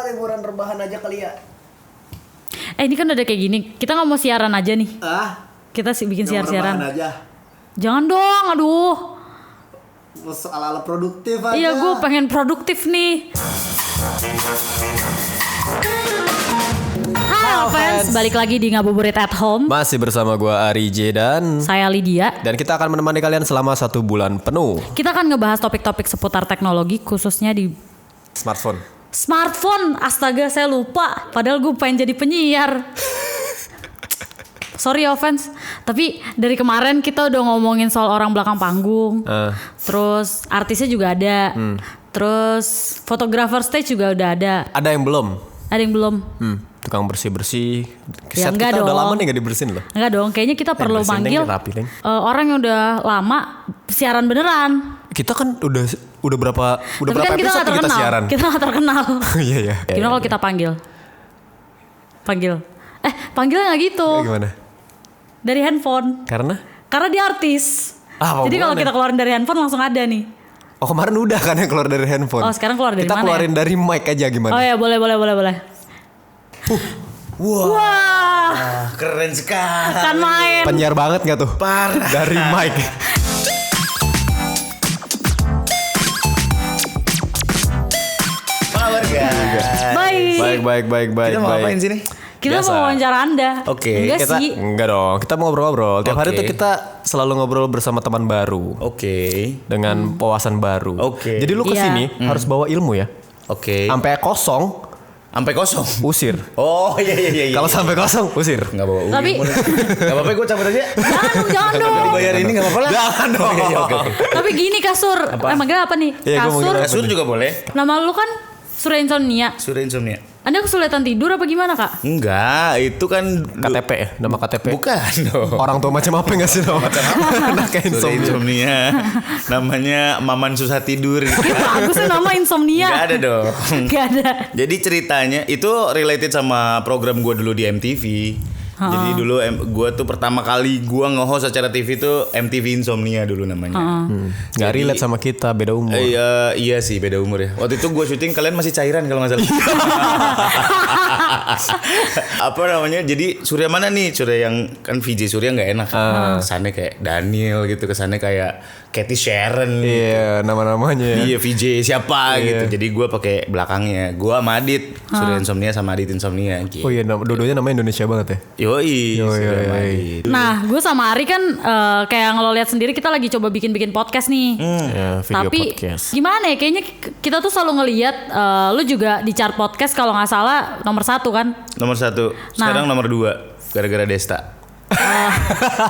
Liburan rebahan aja kali ya. Ini kan udah kayak gini, kita nggak mau siaran aja nih. Kita sih bikin siaran aja. Jangan dong, aduh. Ala-ala produktif aja. Iya, gue pengen produktif nih. Halo fans, balik lagi di Ngabuburit at Home. Masih bersama gue Ari J dan Saya Lydia. kita akan menemani kalian selama 1 bulan penuh. Kita akan ngebahas topik-topik seputar teknologi, khususnya di Smartphone. Astaga, saya lupa. Padahal gue pengen jadi penyiar. Sorry offense. Tapi dari kemarin kita udah ngomongin soal orang belakang panggung. Terus artisnya juga ada. Terus fotografer stage juga udah ada. Ada yang belum? Ada yang belum. Tukang bersih-bersih. Ya, Set kita dong. udah lama nih gak dibersihin loh. Enggak dong, kayaknya kita perlu manggil orang yang udah lama siaran beneran. Kita kan udah berapa kan episode kita siaran. Kita gak terkenal. Iya. Gimana kalau kita panggil? Panggilnya gak gitu. Gimana? Dari handphone. Karena dia artis. Jadi kalau kita keluarin dari handphone langsung ada nih. Oh, kemarin udah kan yang keluar dari handphone. Oh, sekarang keluar dari kita mana? Kita keluarin dari mic aja gimana? Oh ya, boleh. Wah. Keren sekali. Kan main. Penyiar banget gak tuh? Parah. Dari mic. Apa kabar guys? Baik. Kita mau ngapain sini? Kita Biasa. mau wawancara Anda. Oke. Enggak dong, kita mau ngobrol-ngobrol. Tiap hari tuh kita selalu ngobrol bersama teman baru. Oke. Dengan wawasan baru. Oke. Jadi lu kesini harus bawa ilmu ya. Oke. Sampai kosong, usir. Oh iya. Kalau sampai kosong, usir. Enggak bawa uang. Tapi Enggak apa-apa, gue cabut aja. jangan dong. Dibayar ini enggak apa-apa lah. Jangan dong. Oke. Tapi gini kasur. Manggilnya apa nih? Iya, gua manggilnya Kasur juga boleh. Nama lu kan Surya Insomnia. Surya Insomnia. Anda kesulitan tidur apa gimana, Kak? Enggak, itu kan KTP ya, nama KTP. Bukan dong. Orang tua macam apa nggak sih nama? Anak kayak Surya Insomnia. Namanya Maman susah tidur gitu. Bagus ya nama Insomnia. Enggak ada dong. Gak ada. Jadi ceritanya itu related sama program gue dulu di MTV. Jadi dulu gue tuh pertama kali gue nge-host acara TV tuh MTV Insomnia dulu namanya. Nggak relate sama kita, beda umur. Iya sih beda umur ya. Waktu itu gue syuting kalian masih cairan kalau nggak salah. Apa namanya? Jadi Surya mana nih? Surya yang kan VJ Surya nggak enak. Kesannya kayak Daniel gitu, kesannya kayak Cathy Sharon. Iya, nama-namanya ya. Iya VJ siapa gitu. Jadi gue pakai belakangnya. Gue sama Adit. Surya Insomnia sama Adit Insomnia. Gitu. Oh iya, dua-duanya namanya Indonesia banget ya. Yoi. Adit. Nah, gue sama Ari kan kayak lo lihat sendiri kita lagi coba bikin podcast nih. Ya, video Tapi podcast. gimana ya? Kayaknya kita tuh selalu ngelihat lu juga di chart podcast kalau nggak salah nomor 1 kan? Nomor 1. Sekarang nomor 2. Gara-gara Desta.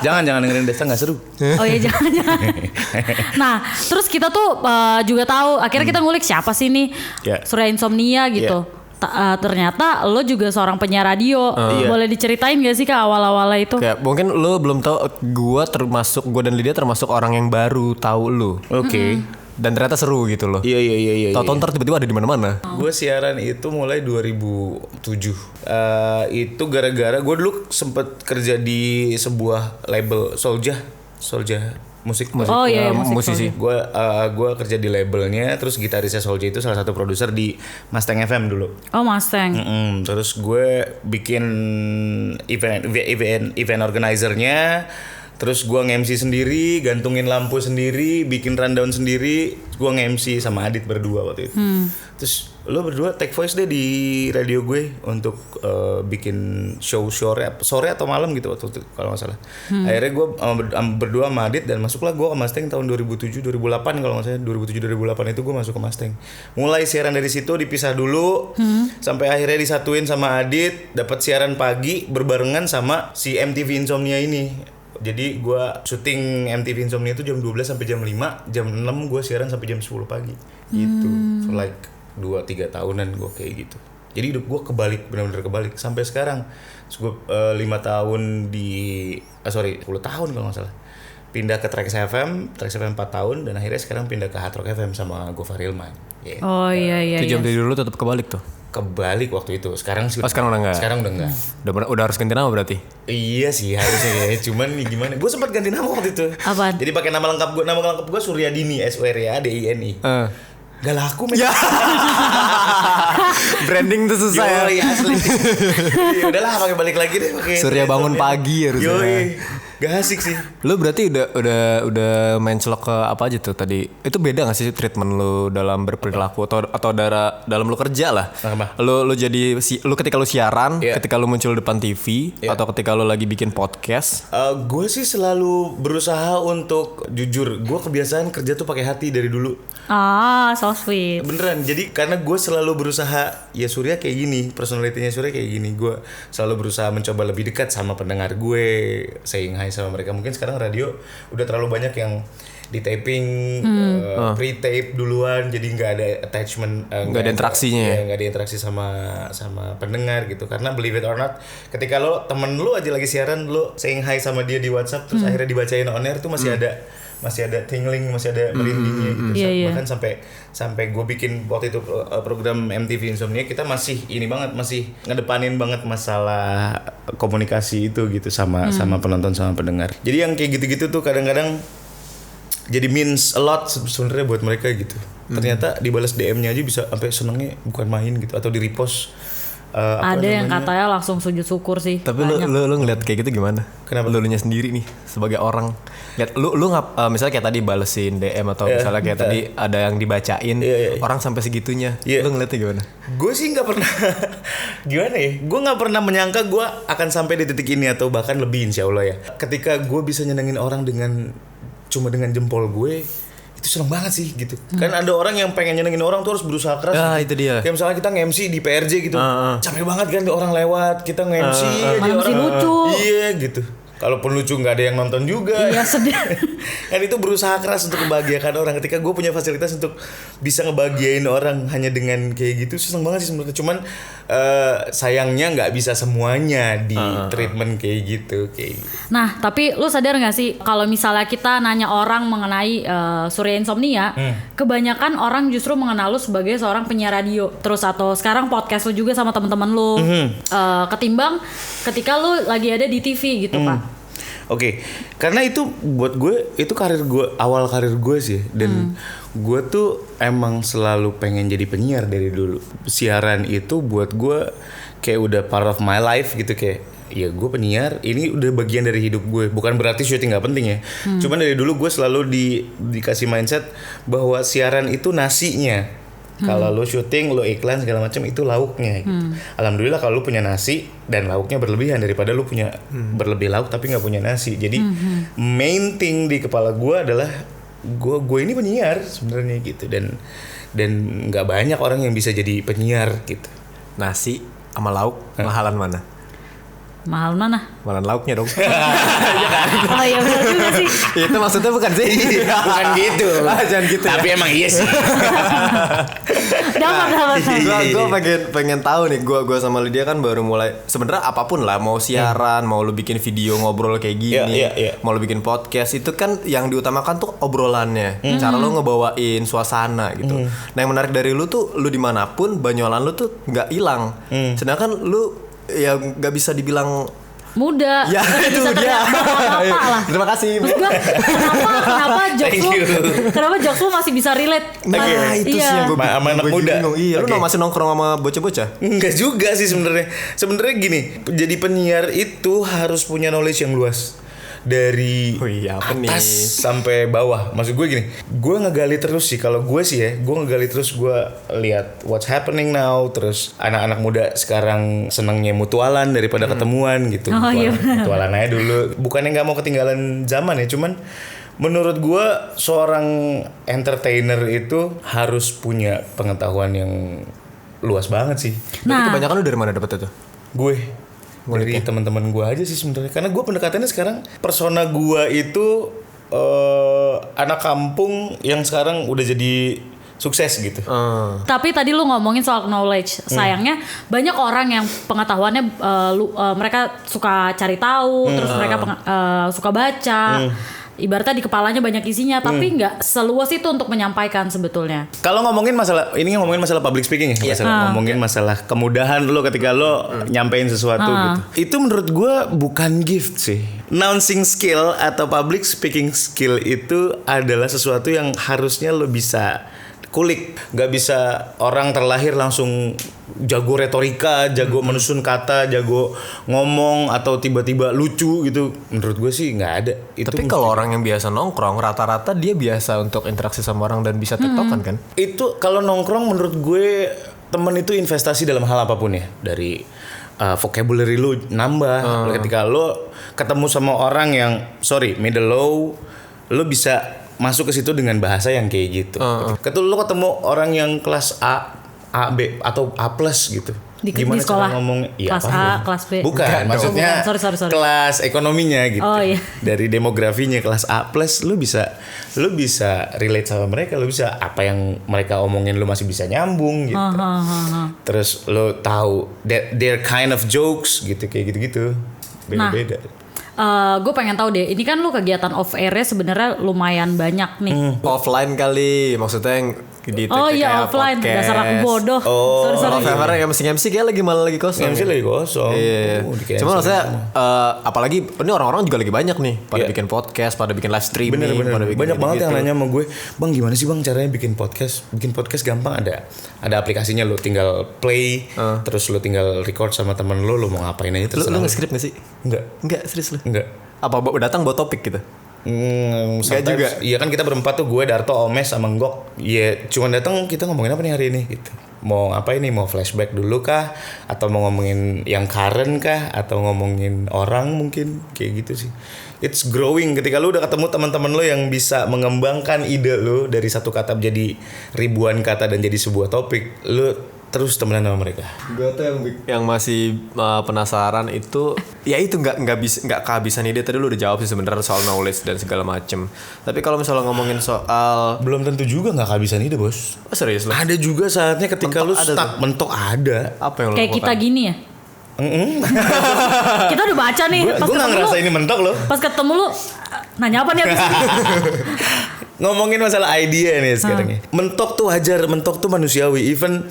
Jangan dengerin Desta nggak seru. Oh iya jangan. Nah terus kita tuh juga tahu akhirnya kita ngulik siapa sih nih Surya Insomnia gitu. Ternyata lo juga seorang penyiar radio. Boleh diceritain gak sih Kak awal-awalnya itu? Kayak mungkin lo belum tahu, gue dan Lydia termasuk orang yang baru tahu lo. Oke. Dan ternyata seru gitu loh. Iya. Tahu-tahu ntar tiba-tiba ada di mana-mana. Gue siaran itu mulai 2007. Itu gara-gara gue dulu sempet kerja di sebuah label Solja musik. Oh iya, musisi. Gue kerja di labelnya, terus gitarisnya Solja itu salah satu produser di Mustang FM dulu. Oh Mustang. Terus gue bikin event organizer-nya. Terus gue nge-MC sendiri, gantungin lampu sendiri, bikin rundown sendiri. Gue nge-MC sama Adit berdua waktu itu. Terus lo berdua take voice deh di radio gue untuk bikin show sore atau malam gitu waktu itu kalau nggak salah. Akhirnya gue berdua sama Adit dan masuklah gue ke Mustang tahun 2007-2008 kalau nggak salah. 2007-2008 itu gue masuk ke Mustang. Mulai siaran dari situ dipisah dulu, sampai akhirnya disatuin sama Adit, dapat siaran pagi berbarengan sama si MTV Insomnia ini. Jadi gue syuting MTV Insomnia itu jam 12 sampai jam 5, jam 6 gue siaran sampai jam 10 pagi. Gitu. For like 2-3 tahunan gue kayak gitu. Jadi hidup gue benar-benar kebalik sampai sekarang. Terus gue 5 tahun 10 tahun kalau nggak salah. Pindah ke Trax FM 4 tahun dan akhirnya sekarang pindah ke Hard Rock FM sama Gofar Hilman. Yeah. Oh iya. Itu jam tidur dulu tetap kebalik tuh. Kebalik waktu itu. Sekarang sih. Sekarang udah enggak. Sekarang udah enggak. Udah harus ganti nama berarti. Iya sih harusnya ya. Cuman gimana? Gue sempat ganti nama waktu itu. Apaan? Jadi pakai nama lengkap gue. Nama lengkap gue Suryadini, SURYADINI. Gak laku men. Ya. Branding tuh susah ya. Yoi, asli. Ya udahlah pakai balik lagi deh pakai. Surya bangun pagi harusnya. Yoi. Gak asik sih. Lu berarti udah main celok ke apa aja tuh tadi? Itu beda gak sih treatment lu dalam berperilaku atau dalam lu kerja lah? Apa? Lu jadi lu ketika lu siaran, ketika lu muncul depan TV atau ketika lu lagi bikin podcast? Gue sih selalu berusaha untuk jujur. Gue kebiasaan kerja tuh pakai hati dari dulu. So sweet. Beneran. Jadi karena gue selalu berusaha, ya Surya kayak gini, personalitinya Surya kayak gini. Gue selalu berusaha mencoba lebih dekat sama pendengar gue, saying hi sama mereka. Mungkin sekarang radio udah terlalu banyak yang di taping, pre-tape duluan, jadi nggak ada attachment, nggak ada interaksinya ya, nggak ada interaksi sama pendengar gitu. Karena believe it or not, ketika temen lu aja lagi siaran, lu saying hi sama dia di WhatsApp, terus akhirnya dibacain on air tuh masih ada tingling, masih ada merindingnya gitu. Bahkan sampai gue bikin waktu itu program MTV Insomnia, kita masih ngedepanin banget masalah komunikasi itu gitu sama penonton sama pendengar. Jadi yang kayak gitu-gitu tuh kadang-kadang jadi means a lot sebenarnya buat mereka gitu. Ternyata dibalas DM-nya aja bisa sampai senengnya bukan main gitu, atau di repost. Ada yang katanya langsung sujud syukur sih. Tapi lu ngeliat kayak gitu gimana? Kenapa? Lu nya sendiri nih sebagai orang. Lihat lu misalnya kayak tadi balesin DM atau misalnya kayak tadi ada yang dibacain, orang sampai segitunya. Lu ngeliatnya gimana? Gue sih nggak pernah gimana ya? Gue nggak pernah menyangka gue akan sampai di titik ini atau bahkan lebih, insya Allah ya. Ketika gue bisa nyenengin orang cuma dengan jempol gue, itu seneng banget sih gitu. Kan ada orang yang pengen nyenengin orang tuh harus berusaha keras. Itu dia. Kayak misalnya kita nge-MC di PRJ gitu. Capek banget kan orang lewat, kita nge-MC aja orang lucu. Iya gitu. Kalaupun lucu nggak ada yang nonton juga. Iya, sedih. Kan itu berusaha keras untuk membahagiakan orang. Ketika gue punya fasilitas untuk bisa ngebahagiain orang hanya dengan kayak gitu, seneng banget sih sebenarnya. Cuman sayangnya nggak bisa semuanya di treatment kayak gitu. Nah, tapi lu sadar nggak sih kalau misalnya kita nanya orang mengenai Surya Insomnia, kebanyakan orang justru mengenal lu sebagai seorang penyiar radio, terus atau sekarang podcast lu juga sama teman-teman lu, ketimbang ketika lu lagi ada di TV gitu, Pak. Oke, karena itu buat gue itu awal karir gue sih, dan gue tuh emang selalu pengen jadi penyiar dari dulu. Siaran itu buat gue kayak udah part of my life gitu, kayak ya gue penyiar, ini udah bagian dari hidup gue. Bukan berarti syuting nggak penting ya, cuman dari dulu gue selalu dikasih mindset bahwa siaran itu nasinya. Kalau lo syuting, lo iklan segala macam itu lauknya gitu. Alhamdulillah kalau lo punya nasi dan lauknya berlebihan daripada lo punya berlebih lauk tapi nggak punya nasi. Jadi main thing di kepala gue adalah gue ini penyiar sebenarnya gitu, dan nggak banyak orang yang bisa jadi penyiar gitu. Nasi sama lauk mahalan mana? Mahal mana? Mahalan lauknya dong. Oh iya benar juga sih. Itu maksudnya bukan sih? Bukan gitu. Jangan gitu. Tapi emang iya sih. Dapat. Gue pengen tahu nih. Gue sama Lydia kan baru mulai. Sebenarnya apapun lah, mau siaran, mau lu bikin video ngobrol kayak gini, mau lu bikin podcast, itu kan yang diutamakan tuh obrolannya, cara lu ngebawain suasana gitu. Nah yang menarik dari lu tuh, lu dimanapun banyolan lu tuh nggak hilang. Sedangkan lu ya nggak bisa dibilang muda. Ya itu dia. Terima kasih. Kenapa jokes lu masih bisa relate? Nah itu sih yang gue sama anak muda. Iya, lu masih nongkrong sama bocah-bocah? Enggak juga sih sebenarnya. Sebenarnya gini, jadi penyiar itu harus punya knowledge yang luas. Dari atas sampai bawah. Maksud gue gini, gue ngegali terus sih. Kalau gue sih ya, gue ngegali terus. Gue lihat what's happening now. Terus anak-anak muda sekarang senangnya mutualan daripada ketemuan gitu. Mutualan aja dulu. Bukannya gak mau ketinggalan zaman ya, cuman menurut gue seorang entertainer itu harus punya pengetahuan yang luas banget sih. Nah, kebanyakan lu dari mana dapet itu? Gue dari teman-teman gue aja sih sebenarnya, karena gue pendekatannya sekarang persona gue itu anak kampung yang sekarang udah jadi sukses gitu. Tapi tadi lu ngomongin soal knowledge, sayangnya banyak orang yang pengetahuannya mereka suka cari tahu, terus mereka suka baca. Ibaratnya di kepalanya banyak isinya, tapi nggak seluas itu untuk menyampaikan sebetulnya. Kalau ngomongin masalah public speaking ya, ngomongin masalah kemudahan lo ketika lo nyampein sesuatu gitu. Itu menurut gue bukan gift sih. Announcing skill atau public speaking skill itu adalah sesuatu yang harusnya lo bisa kulik, nggak bisa orang terlahir langsung jago retorika, jago menyusun kata, jago ngomong atau tiba-tiba lucu gitu. Menurut gue sih nggak ada. Tapi kalau orang yang biasa nongkrong rata-rata dia biasa untuk interaksi sama orang dan bisa tektokan kan? Itu kalau nongkrong menurut gue temen itu investasi dalam hal apapun ya, dari vocabulary lu nambah. Ketika lu ketemu sama orang yang middle low, lu bisa masuk ke situ dengan bahasa yang kayak gitu. Ketika lu ketemu orang yang kelas A, B atau A+ gitu. Gimana di sekolah cara ngomong? kelas A, kelas B. Bukan, maksudnya sorry. kelas ekonominya gitu. Oh, iya. Dari demografinya kelas A+, lu bisa relate sama mereka, lu bisa apa yang mereka omongin lu masih bisa nyambung gitu. Terus lu tahu their kind of jokes gitu, kayak gitu-gitu. Beda-beda. Gue pengen tahu deh, ini kan lu kegiatan off airnya sebenarnya lumayan banyak nih. Offline kali, maksudnya yang di offline, dasar aku bodoh. Sorry. Yang MC kayak lagi kosong. MC lagi kosong. Iya. Cuma maksudnya apalagi ini orang-orang juga lagi banyak nih pada bikin podcast, pada bikin live streaming. Bener. Banyak banget yang nanya sama gue, bang gimana sih bang caranya bikin podcast? Bikin podcast gampang, ada aplikasinya, lo tinggal play, terus lo tinggal record sama temen lo mau ngapain aja terserah. Lo nge-script gak sih? Enggak, serius lo? Enggak. Apa datang bawa topik gitu? Enggak juga. Iya kan kita berempat tuh, gue, Darto, Omes sama Nggok. Iya, cuman datang kita ngomongin apa nih hari ini gitu. Mau ngapain nih? Mau flashback dulu kah? Atau mau ngomongin yang current kah? Atau ngomongin orang mungkin? Kayak gitu sih. It's growing ketika lu udah ketemu teman-teman lu yang bisa mengembangkan ide lu dari satu kata menjadi ribuan kata dan jadi sebuah topik. Lu terus temenan sama mereka. Gue tuh yang masih penasaran itu, ya itu nggak kehabisan ide. Tadi lu udah jawab sih sebenarnya soal knowledge dan segala macem. Tapi kalau misalnya ngomongin soal, belum tentu juga nggak kehabisan ide, bos. Oh, serius lah. Ada juga saatnya ketika mentok lu stuck, mentok ada. Apa yang lu kayak lakukan? kita gini ya. Kita udah baca nih. Gue nggak ngerasa ini mentok loh. Pas ketemu lu nanya apa nih abis ini? Ngomongin masalah idea nih sekarang ya. Mentok tuh wajar, mentok tuh manusiawi. Even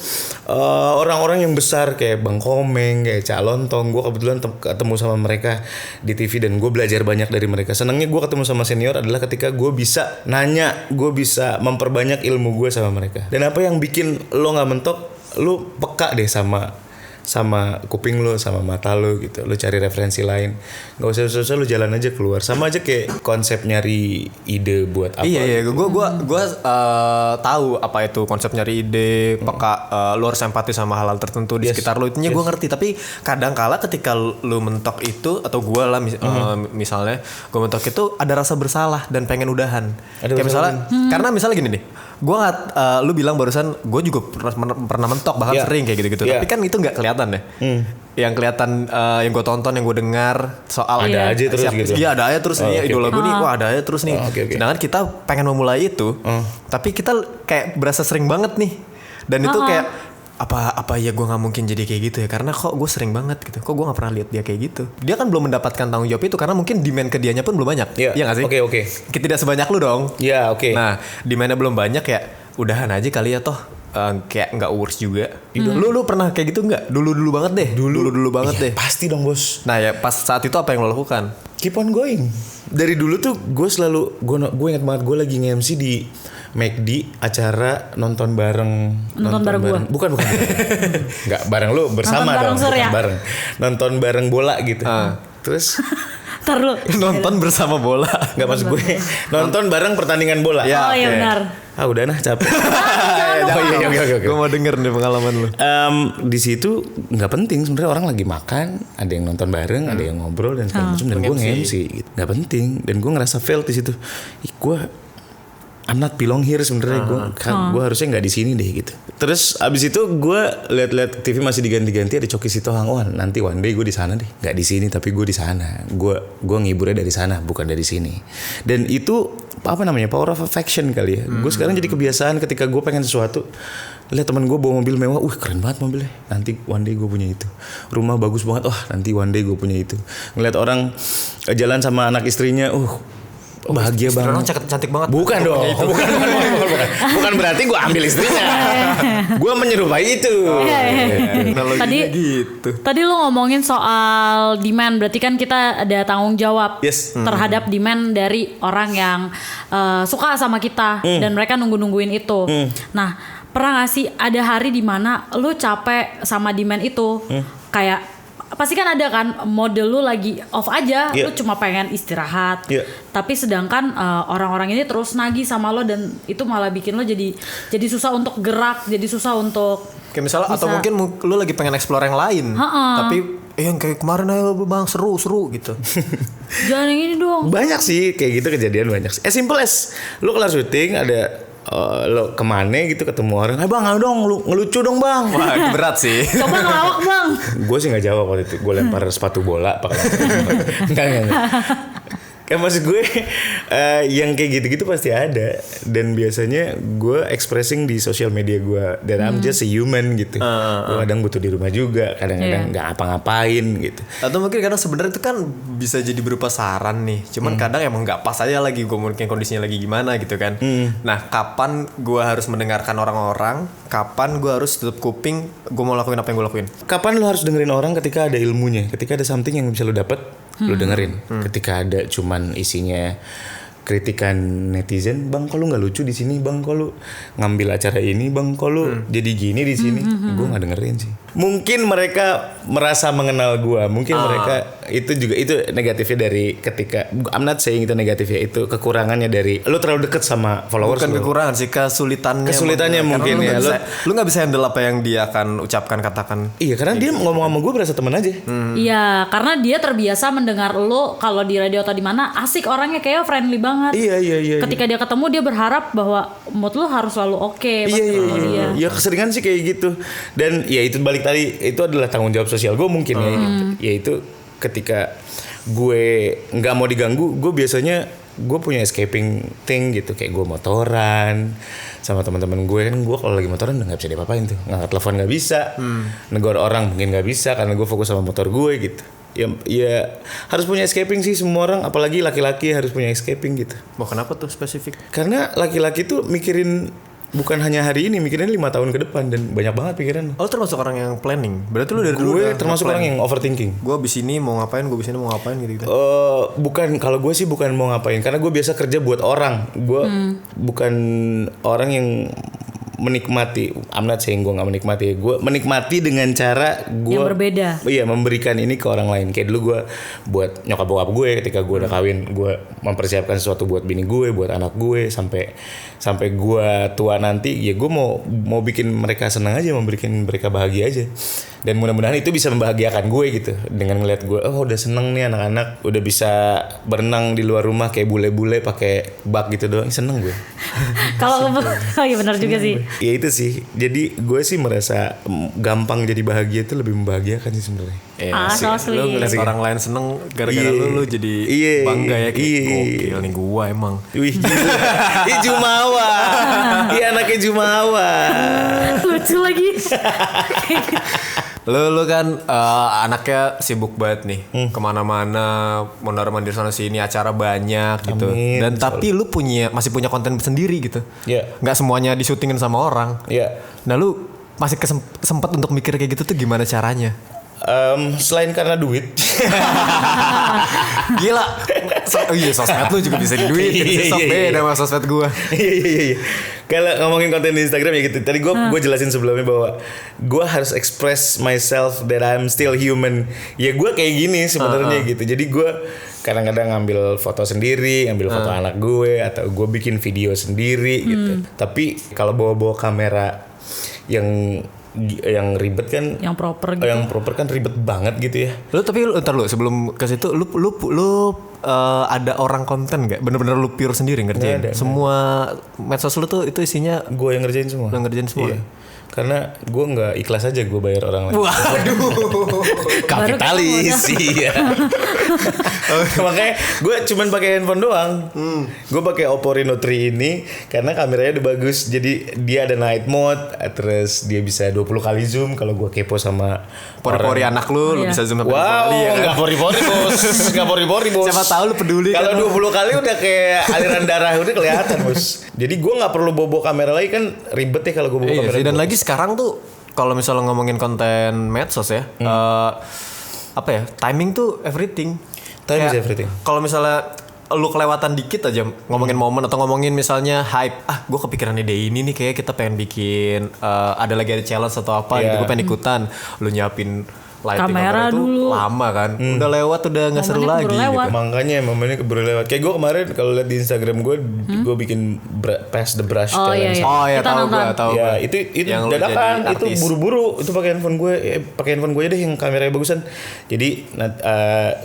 orang-orang yang besar kayak Bang Komeng, kayak Cak Lontong, gue kebetulan ketemu sama mereka di TV dan gue belajar banyak dari mereka. Senangnya gue ketemu sama senior adalah ketika gue bisa nanya, gue bisa memperbanyak ilmu gue sama mereka. Dan apa yang bikin lo nggak mentok, lo peka deh sama kuping lo, sama mata lo gitu. Lo cari referensi lain. Gak usah susah-susah, lo jalan aja keluar. Sama aja kayak konsep nyari ide buat apa. Iya, gue tahu apa itu konsep nyari ide. Peka lo harus empati sama hal-hal tertentu di sekitar lo. Itunya gue ngerti. Tapi kadang kala ketika lo mentok itu, atau gue lah misalnya, gue mentok itu ada rasa bersalah dan pengen udahan. Kayak misalnya, karena misalnya gini nih, gue lu bilang barusan gue juga pernah mentok, bahkan sering kayak gitu-gitu. Tapi kan itu nggak kelihatan ya. Yang kelihatan yang gue tonton, yang gue dengar soal ada aja terus gitu. Iya, ada aja terus nih idola gue nih, wah ada aja terus nih. Sedangkan kita pengen memulai itu, tapi kita kayak berasa sering banget nih. Dan itu kayak apa ya, gue nggak mungkin jadi kayak gitu ya, karena kok gue sering banget gitu, kok gue nggak pernah lihat dia kayak gitu. Dia kan belum mendapatkan tanggung jawab itu karena mungkin demand ke dianya pun belum banyak. Iya nggak sih? Oke. Tidak sebanyak lu dong. Iya, oke. Nah, demandnya belum banyak ya, udahan aja kali ya, toh kayak nggak works juga. Lu pernah kayak gitu nggak? Dulu banget deh. Dulu banget deh. Pasti dong, bos. Nah ya, pas saat itu apa yang lo lakukan? Keep on going. Dari dulu tuh gue selalu, gue ingat banget gue lagi nge-MC di McD acara nonton bareng gua. Bukan. Enggak bareng lu, bersama nonton dong. Bukan Bareng. Nonton bareng bola gitu. Terus Ntar lu nonton bersama bola. Enggak, maksud gue nonton bareng pertandingan bola. Ya, iya benar. Udah nah capek. Oke. Gue mau denger nih pengalaman lu. Di situ nggak penting sebenarnya, orang lagi makan, ada yang nonton bareng, ada yang ngobrol dan segala macam, dan gue nge-MC gitu. Nggak penting, dan gue ngerasa fail di situ. I'm not belong here sebenarnya. Gue harusnya nggak di sini deh gitu. Terus abis itu gue lihat TV masih diganti-ganti, ada Coki Sitohang. Nanti one day gue di sana deh, nggak di sini tapi gue di sana. Gue ngiburnya dari sana, bukan dari sini. Dan itu apa namanya, power of affection kali ya. Gue sekarang jadi kebiasaan ketika gue pengen sesuatu, lihat teman gue bawa mobil mewah, keren banget mobilnya, nanti one day gue punya itu. Rumah bagus banget, nanti one day gue punya itu. Ngeliat orang jalan sama anak istrinya, bahagia banget. Orang cantik banget. Bukan dong. Bukan. Bukan berarti gue ambil istrinya. Gue menyerupai itu. Tadi lu ngomongin soal demand, berarti kan kita ada tanggung jawab terhadap demand dari orang yang suka sama kita dan mereka nungguin itu. Nah, pernah gak sih ada hari dimana lu capek sama demand itu? Kayak pasti kan ada kan mode lu lagi off aja, lu cuma pengen istirahat. Tapi sedangkan orang-orang ini terus nagih sama lo dan itu malah bikin lo jadi susah untuk gerak, jadi susah untuk kayak misalnya atau mungkin lu lagi pengen explore yang lain. Tapi yang kayak kemarin ayo bang seru gitu. Jangan yang ini dong. Banyak sih kayak gitu kejadian banyak. Simple as lu kelar syuting ada lo kemana gitu ketemu orang, bang ayo dong lu ngelucu dong bang. Wah itu berat sih. Coba ngelawak bang. Gue sih nggak jawab waktu itu, gue lempar sepatu bola pakai. Enggak. Kan maksud gue yang kayak gitu-gitu pasti ada. Dan biasanya gue expressing di sosial media gue. Dan I'm just a human gitu. Gue kadang butuh di rumah juga, kadang-kadang gak ngapa-ngapain gitu. Atau mungkin kadang sebenarnya itu kan bisa jadi berupa saran nih. Cuman kadang emang gak pas aja lagi, gue mungkin kondisinya lagi gimana gitu kan. Nah kapan gue harus mendengarkan orang-orang, kapan gue harus tutup kuping, gue mau lakuin apa yang gue lakuin. Kapan lu harus dengerin orang ketika ada ilmunya, ketika ada something yang bisa lu dapet, lu dengerin. Ketika ada cuman isinya kritikan netizen, bang kok lu nggak lucu di sini, bang kok lu ngambil acara ini, bang kok lu jadi gini di sini, gue nggak dengerin sih. Mungkin mereka merasa mengenal gue, mungkin mereka itu juga itu negatifnya dari ketika I'm not saying itu negatif ya, itu kekurangannya dari lu terlalu deket sama followers. Bukan lu. Kekurangan sih, kesulitannya mungkin ya. Lu nggak bisa handle apa yang dia akan ucapkan katakan. Iya karena dia ngomong sama gue berasa teman aja. Iya karena dia terbiasa mendengar lu kalau di radio atau di mana asik orangnya kayak friendly banget. Iya. Ketika dia ketemu dia berharap bahwa mood lu harus selalu oke. Iya. Ya keseringan sih kayak gitu. Dan ya itu balik tadi, itu adalah tanggung jawab sosial gue mungkin ya. Yaitu ketika gue nggak mau diganggu, gue biasanya gue punya escaping thing gitu, kayak gue motoran sama teman-teman gue. Kan gue kalau lagi motoran udah nggak bisa diapa-apain tuh, ngangkat telepon nggak bisa, negor orang mungkin nggak bisa karena gue fokus sama motor gue gitu. Ya harus punya escaping sih semua orang, apalagi laki-laki harus punya escaping gitu. Mau kenapa tuh spesifik? Karena laki-laki tuh mikirin bukan hanya hari ini, mikirin 5 tahun ke depan dan banyak banget pikiran. Oh termasuk orang yang planning? Berarti lu dari dulu gue termasuk orang yang overthinking. Gue abis ini mau ngapain, gue abis ini mau ngapain gitu. Bukan, kalau gue sih bukan mau ngapain, karena gue biasa kerja buat orang. Gue bukan orang yang menikmati. I'm not saying gue gak menikmati. Gue menikmati dengan cara gue yang berbeda. Iya, memberikan ini ke orang lain. Kayak dulu gue buat nyokap bokap gue ketika gue udah kawin, gue mempersiapkan sesuatu buat bini gue, buat anak gue sampai gue tua nanti. Ya gue mau bikin mereka senang aja, memberikan mereka bahagia aja. Dan mudah-mudahan itu bisa membahagiakan gue gitu. Dengan ngeliat gue, oh udah seneng nih anak-anak, udah bisa berenang di luar rumah kayak bule-bule pakai bak gitu doang, seneng gue. Kalau iya benar juga sih. Ya itu sih. Jadi gue sih merasa gampang jadi bahagia itu lebih membahagiakan sih sebenarnya. Lu ngeliat orang lain seneng gara-gara lu jadi bangga ya kayak gokil nih gue emang. Wih, Jumawa. Iya anaknya Jumawa. Lucu lagi. Lu kan anaknya sibuk banget nih, kemana-mana, mondar-mandir sana sini, acara banyak gitu. Amin. Dan tapi lu masih punya konten sendiri gitu. Nggak semuanya disyutingin sama orang. Nah lu masih sempet untuk mikir kayak gitu tuh gimana caranya? Selain karena duit. Gila. Iya sosmed lu juga bisa diduitin. Beda sama sosmed gue. Iya. Kalau ngomongin konten di Instagram ya gitu. Tadi gue jelasin sebelumnya bahwa gue harus express myself that I'm still human. Ya gue kayak gini sebenarnya gitu. Jadi gue kadang-kadang ngambil foto sendiri, ngambil foto anak gue, atau gue bikin video sendiri gitu. Tapi kalau bawa kamera yang ribet kan, yang proper gitu. Yang proper kan ribet banget gitu ya. Tapi ntar lu sebelum ke situ lu ada orang konten nggak? Bener-bener lu pure sendiri ngerjain? Ada. Semua medsos lu tuh itu isinya gue yang ngerjain semua. Lu ngerjain semua. Iya. Karena gue nggak ikhlas aja gue bayar orang lain. Waduh. Kapitalis. Iya. Makanya gue cuman pakai handphone doang. Gue pakai Oppo Reno 3 ini karena kameranya udah bagus. Jadi dia ada night mode, terus dia bisa 20 kali zoom. Kalau gue kepo sama pori-pori anak lu bisa zoom sampai 20 kali ya kan? Nggak pori-pori bos. Nggak pori-pori bos. Siapa tahu lu peduli. Kalau 20 kali udah kayak aliran darah udah kelihatan bos. Jadi gue nggak perlu bawa kamera lagi kan ribet ya kalau gue bawa kamera. Dan lagi sekarang tuh kalau misalnya ngomongin konten medsos ya, apa ya, timing tuh everything. Time is everything. Kalau misalnya lu kelewatan dikit aja ngomongin momen atau ngomongin misalnya hype, gue kepikiran ide ini nih, kayak kita pengen bikin ada challenge atau apa gitu, gue pengen ikutan, lu nyiapin lighting kamera itu dulu lama kan, udah lewat udah nggak seru lagi gitu. Makanya momennya keburu lewat. Kayak gue kemarin kalau lihat di Instagram gue bikin pass the brush challenge. Tahu gue. Ya itu dadakan, itu buru-buru, itu pakai handphone gue, pakai handphone gue aja deh yang kameranya bagusan. Jadi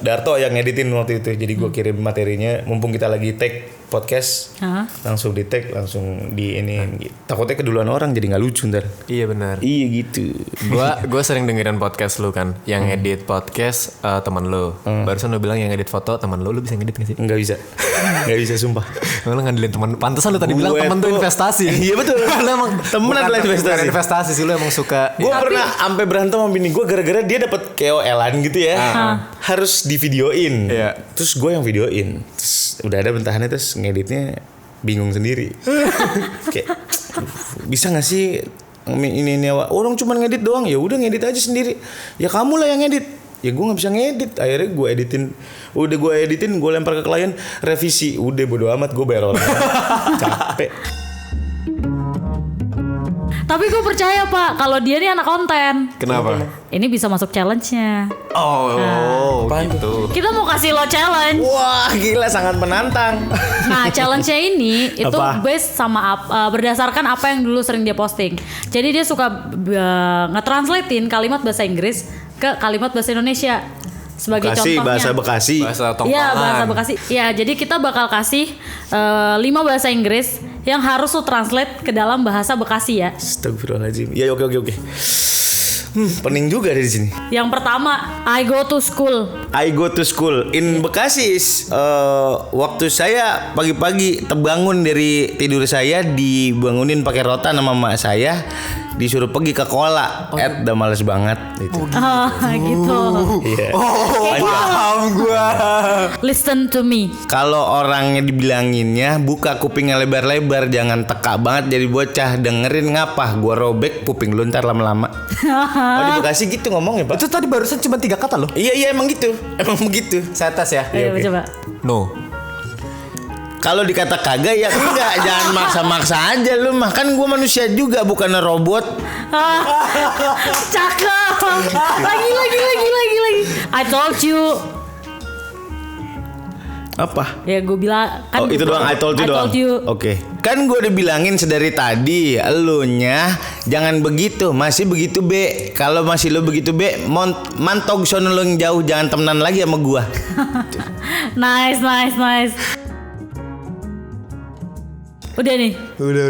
Darto yang ngeditin waktu itu. Jadi gue kirim materinya, mumpung kita lagi take podcast, langsung di tag, langsung di ini. Takutnya keduluan orang jadi nggak lucu ntar. Iya benar. Iya gitu. Gue sering dengerin podcast lu kan, yang edit podcast teman lu. Barusan lu bilang yang edit foto teman lu bisa ngedit nggak sih? Nggak bisa, nggak bisa sumpah. Lu ngandelin teman. Pantesan lu tadi bilang teman tuh investasi. Iya betul. Lu emang temen adalah investasi. Investasi sih, lu emang suka. Gue pernah sampai berantem sama bini gue gara-gara dia dapat KOL-an gitu ya. Harus divideoin. Terus gue yang videoin. Terus udah ada bentahannya, terus ngeditnya bingung sendiri. Kayak bisa nggak sih ini orang cuma ngedit doang, ya udah ngedit aja sendiri. Ya kamu lah yang ngedit. Ya gue nggak bisa ngedit. Akhirnya gue editin, gue lempar ke klien, revisi. Udah bodo amat, gue bayar orang. Capek. Tapi gue percaya Pak, kalau dia nih anak konten. Kenapa? Ini bisa masuk challenge-nya. Gitu. Kita mau kasih lo challenge. Wah gila, sangat menantang. Nah challenge-nya ini itu based sama berdasarkan apa yang dulu sering dia posting. Jadi dia suka nge-translatein kalimat bahasa Inggris ke kalimat bahasa Indonesia. Sebagai contohnya bahasa Bekasi, bahasa Tongkolan. Iya, bahasa Bekasi. Ya, jadi kita bakal kasih 5 bahasa Inggris yang harus lo translate ke dalam bahasa Bekasi ya. Astagfirullahaladzim. Ya oke. Pening juga dari sini. Yang pertama, I go to school. I go to school in Bekasi. Waktu saya pagi-pagi terbangun dari tidur saya, dibangunin pakai rotan sama mak saya, disuruh pergi ke kola. Udah males banget gitu. Gitu. Yeah. Paham gua. Listen to me. Kalau orangnya dibilanginnya buka kupingnya lebar-lebar, jangan teka banget jadi bocah, dengerin ngapa gua robek kuping lu ntar lama-lama. Di Bekasi gitu ngomongnya Pak. Itu tadi barusan cuma 3 kata loh. Iya emang gitu. Emang begitu. Saya tes ya. Ayo coba. No. Kalau dikata kagak ya enggak, jangan maksa-maksa aja lu mah, kan gua manusia juga bukan robot. Cakep. Lagi. I told you. Apa? Ya gue bilang kan. Itu doang, I told you doang. Oke. Kan gue udah bilangin sedari tadi, elunya jangan begitu, masih begitu B. Kalau masih lo begitu B, mantog sono lo yang jauh, jangan temenan lagi sama gua. Nice. Udah nih. Udah.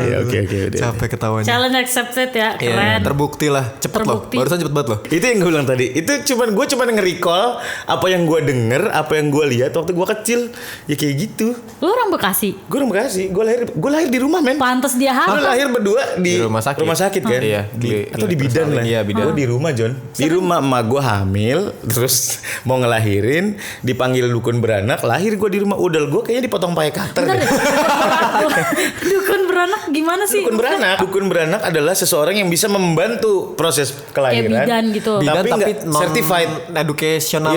Ya, oke. Capek ketawanya. Challenge accepted ya, keren. Terbukti lah, cepet loh. Barusan cepet banget loh. Itu yang gue bilang tadi. Itu gue cuman nge-recall apa yang gue denger, apa yang gue lihat waktu gue kecil. Ya kayak gitu. Lu orang Bekasi? Gue orang Bekasi. Gue lahir di rumah men. Pantes dia Lu lahir berdua di rumah sakit kan? Iya. Atau di bidan lah. Iya, bidan. Gue di rumah John. Di rumah emak gue hamil, terus mau ngelahirin, dipanggil dukun beranak. Lahir gue di rumah. Udel gue kayaknya dipotong pakai cutter. Dukun beranak gimana sih? Dukun beranak adalah seseorang yang bisa membantu proses kelahiran. Kayak bidan gitu. Bidan tapi certified educational.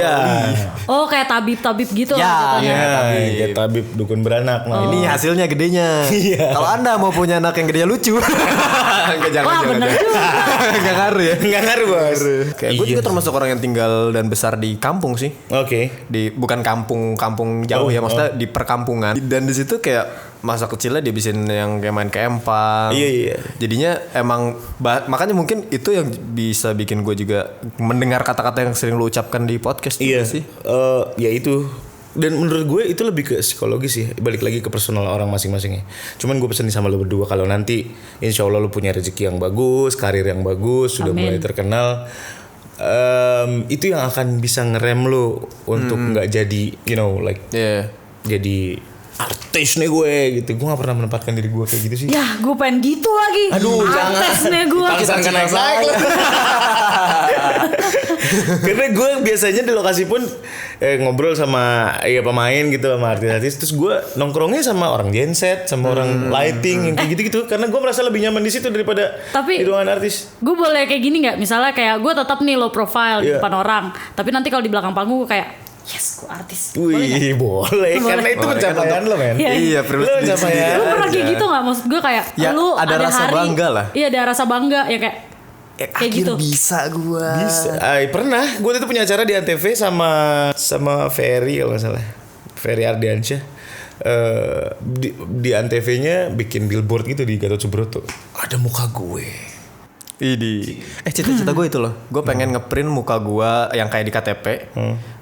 Oh kayak tabib gitu. Kayak tabib dukun beranak. Nah, ini hasilnya gedenya. Kalau Anda mau punya anak yang gedenya lucu. Wah bener juga. Gak ngaruh ya. Gak ngaruh bos. Gue juga termasuk orang yang tinggal dan besar di kampung sih. Oke. Bukan kampung jauh ya, maksudnya di perkampungan. Dan di situ kayak masa kecilnya dihabisin yang kayak main ke empang. Iya. Jadinya emang makanya mungkin itu yang bisa bikin gue juga mendengar kata-kata yang sering lu ucapkan di podcast. Iya sih. Ya itu. Dan menurut gue itu lebih ke psikologis sih. Balik lagi ke personal orang masing-masing ya. Cuman gue pesen sama lo berdua, kalau nanti insya Allah lo punya rezeki yang bagus, karir yang bagus, sudah mulai terkenal, itu yang akan bisa ngerem lo untuk nggak jadi jadi artis nih gue gitu. Gue gak pernah menempatkan diri gue kayak gitu sih. Ya gue pengen gitu lagi. Aduh artis nih gue. Paksakan naik. Karena gue biasanya di lokasi pun ngobrol sama pemain gitu, sama artis-artis. Terus gue nongkrongnya sama orang genset, sama orang lighting yang kayak gitu-gitu. Karena gue merasa lebih nyaman di situ daripada di ruangan artis. Gue boleh kayak gini gak? Misalnya kayak gue tetap nih low profile di depan orang, tapi nanti kalau di belakang panggung gue kayak yes, gue artis. Wih, boleh. Karena itu pencapaian lo, men. Iya, pencapaian. Lu pernah kayak gitu gak? Maksud gue kayak lu ada rasa hari, bangga lah. Iya, ada rasa bangga ya kayak gitu. Bisa gue. Bisa. Pernah. Gue itu punya acara di Antv sama Ferry kalau nggak salah. Ferry Ardiansyah. Di Antv-nya bikin billboard gitu di Gatot Subroto. Ada muka gue. Cita-cita gue itu loh. Gue pengen ngeprint muka gue yang kayak di KTP,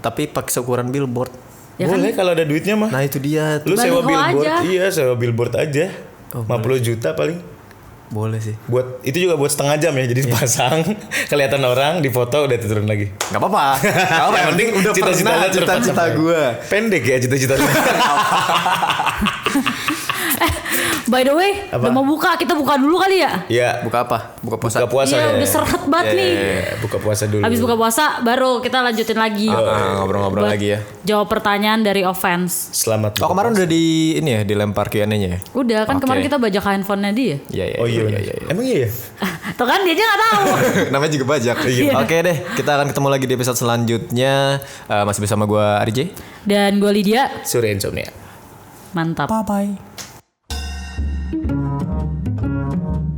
tapi pakai ukuran billboard. Ya boleh kan? kalau ada duitnya mah. Nah itu dia. Lu sewa billboard aja. Iya, sewa billboard aja. 50 juta paling. Boleh sih. Buat itu juga buat setengah jam ya. Jadi dipasang, kelihatan orang, difoto udah turun lagi. Gak apa-apa. Yang penting udah cita-cita gue. Pendek ya cita-cita. By the way, udah mau buka, kita buka dulu kali ya? Iya. Buka apa? Buka puasa. Buka puasa. Iya, udah seret banget nih. Buka puasa dulu. Habis buka puasa, baru kita lanjutin lagi. Ngobrol-ngobrol lagi ya. Jawab pertanyaan dari offense. Selamat. Kemarin udah dilempar Q&A-nya ya? Udah kan kemarin kita bajak handphonenya dia. Iya. Oh iya. Emang iya ya? Tuh kan dia aja gak tahu. Namanya juga bajak. Oke deh, kita akan ketemu lagi di episode selanjutnya. Masih bersama gue RJ. Dan gue Lydia. Surya Insomnia. Mantap. Bye-bye.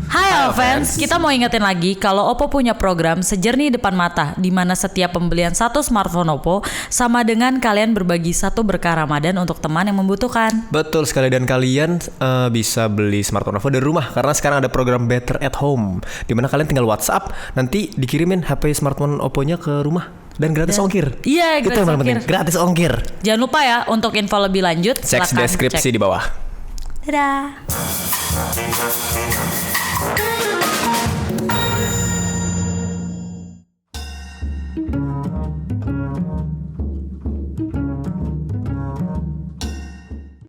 Hai fans, kita mau ingetin lagi kalau Oppo punya program sejernih depan mata, di mana setiap pembelian satu smartphone Oppo sama dengan kalian berbagi satu berkah Ramadan untuk teman yang membutuhkan. Betul sekali, dan kalian bisa beli smartphone Oppo dari rumah karena sekarang ada program Better at Home, di mana kalian tinggal WhatsApp, nanti dikirimin HP smartphone Oppo-nya ke rumah dan gratis ongkir. Iya, gratis ongkir. Gratis ongkir. Jangan lupa ya, untuk info lebih lanjut cek deskripsi di bawah. Dadah.